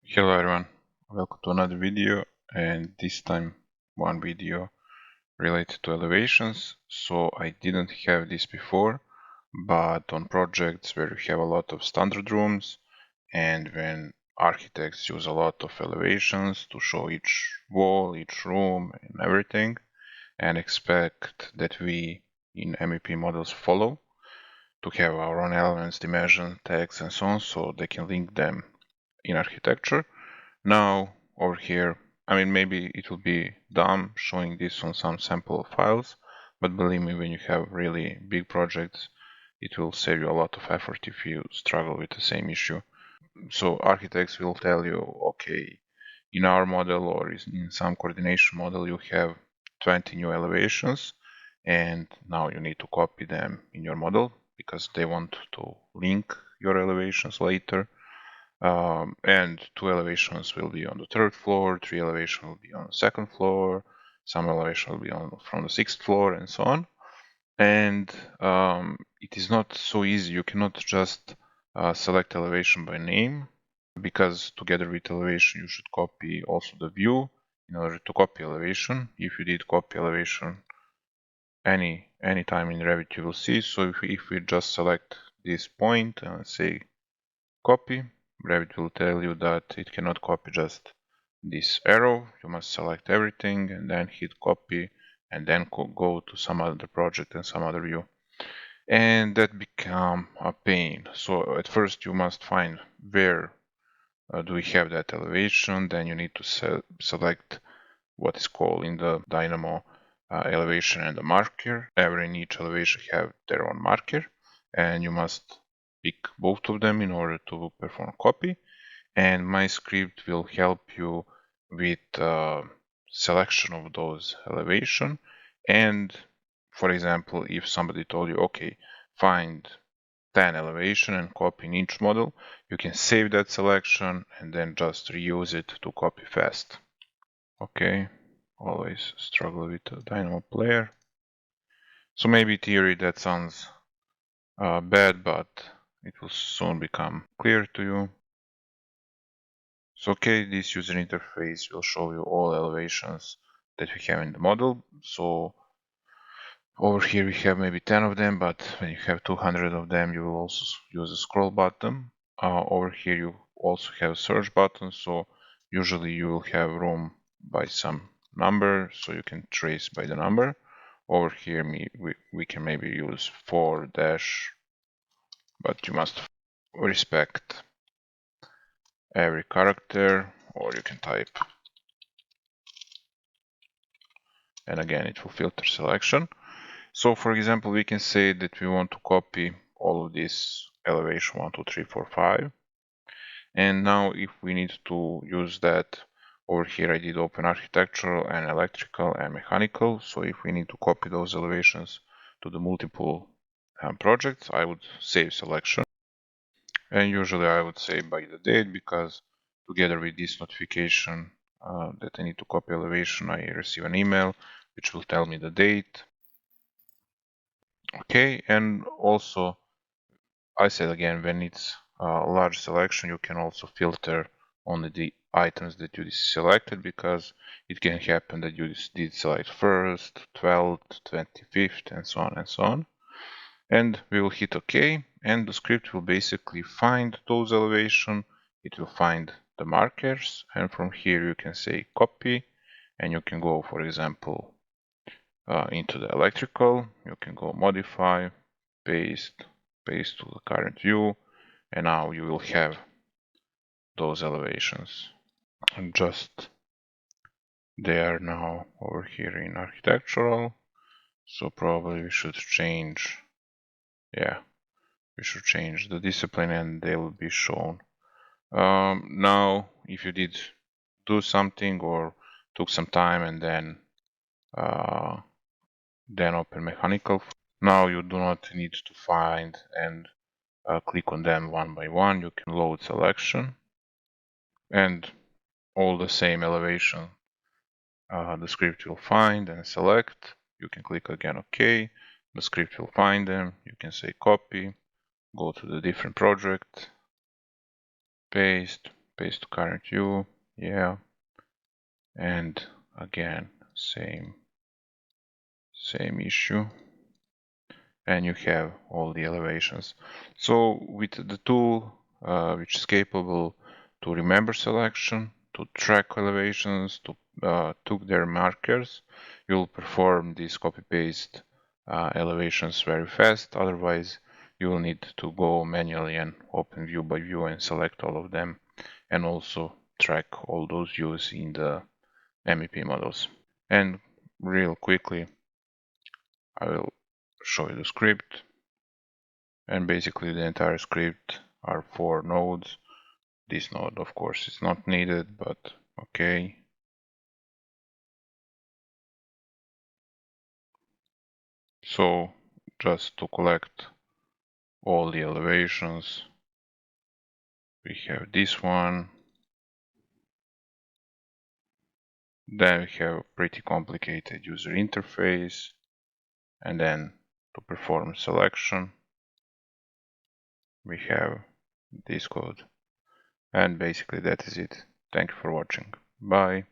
Hello everyone, welcome to another video, and this time one video related to elevations. So I didn't have this before, but on projects where you have a lot of standard rooms and when architects use a lot of elevations to show each wall, each room and everything, and expect that we in MEP models follow to have our own elements, dimension, tags and so on, so they can link them in architecture. Now, over here, I mean, maybe it will be dumb showing this on some sample files, but believe me, when you have really big projects, it will save you a lot of effort if you struggle with the same issue. So architects will tell you, okay, in our model or in some coordination model, you have 20 new elevations, and now you need to copy them in your model because they want to link your elevations later. And 2 elevations will be on the 3rd floor, 3 elevations will be on the 2nd floor, some elevation will be from the 6th floor, and so on. And it is not so easy. You cannot just select elevation by name, because together with elevation you should copy also the view in order to copy elevation. If you did copy elevation any time in Revit, you will see. So if we just select this point and say copy, Revit will tell you that it cannot copy just this arrow. You must select everything and then hit copy and then go to some other project and some other view. And that become a pain. So at first you must find where do we have that elevation. Then you need to select what is called in the Dynamo elevation and the marker. Every and each elevation have their own marker, and you must pick both of them in order to perform copy. And my script will help you with selection of those elevation. And for example, if somebody told you, okay, find 10 elevation and copy in each model, you can save that selection and then just reuse it to copy fast. Okay, always struggle with the Dynamo player. So maybe theory that sounds bad, but it will soon become clear to you. So okay, this user interface will show you all elevations that we have in the model. So over here we have maybe 10 of them, but when you have 200 of them, you will also use a scroll button. Over here you also have search button, so usually you will have room by some number, so you can trace by the number. Over here we can maybe use 4 dash, but you must respect every character, or you can type, and again it will filter selection. So for example, we can say that we want to copy all of this elevation 1, 2, 3, 4, 5. And now if we need to use that, over here I did open architectural and electrical and mechanical. So if we need to copy those elevations to the multiple projects, I would save selection. And usually I would say by the date, because together with this notification that I need to copy elevation, I receive an email which will tell me the date. Okay, and also I said again, when it's a large selection, you can also filter only the items that you selected, because it can happen that you did select 1st, 12th, 25th, and so on and so on. And we will hit OK, and the script will basically find those elevations. It will find the markers, and from here you can say copy, and you can go, for example, into the electrical. You can go modify, paste to the current view, and now you will have those elevations. And just they are now over here in architectural. So probably we should change, yeah, we should change the discipline and they will be shown. Now, if you did do something or took some time and then open mechanical, now you do not need to find and click on them one by one. You can load selection and all the same elevation the script will find and select. You can click again OK. The script will find them. You can say copy, go to the different project, paste, paste to current view, yeah, and again same issue, and you have all the elevations. So with the tool which is capable to remember selection, to track elevations, to took their markers, you'll perform these copy paste elevations very fast. Otherwise you will need to go manually and open view by view and select all of them, and also track all those views in the MEP models. And real quickly I will show you the script, and basically the entire script are 4 nodes. This node of course is not needed, but okay. So just to collect all the elevations, we have this one. Then we have a pretty complicated user interface, and then to perform selection we have this code. And basically that is it. Thank you for watching. Bye.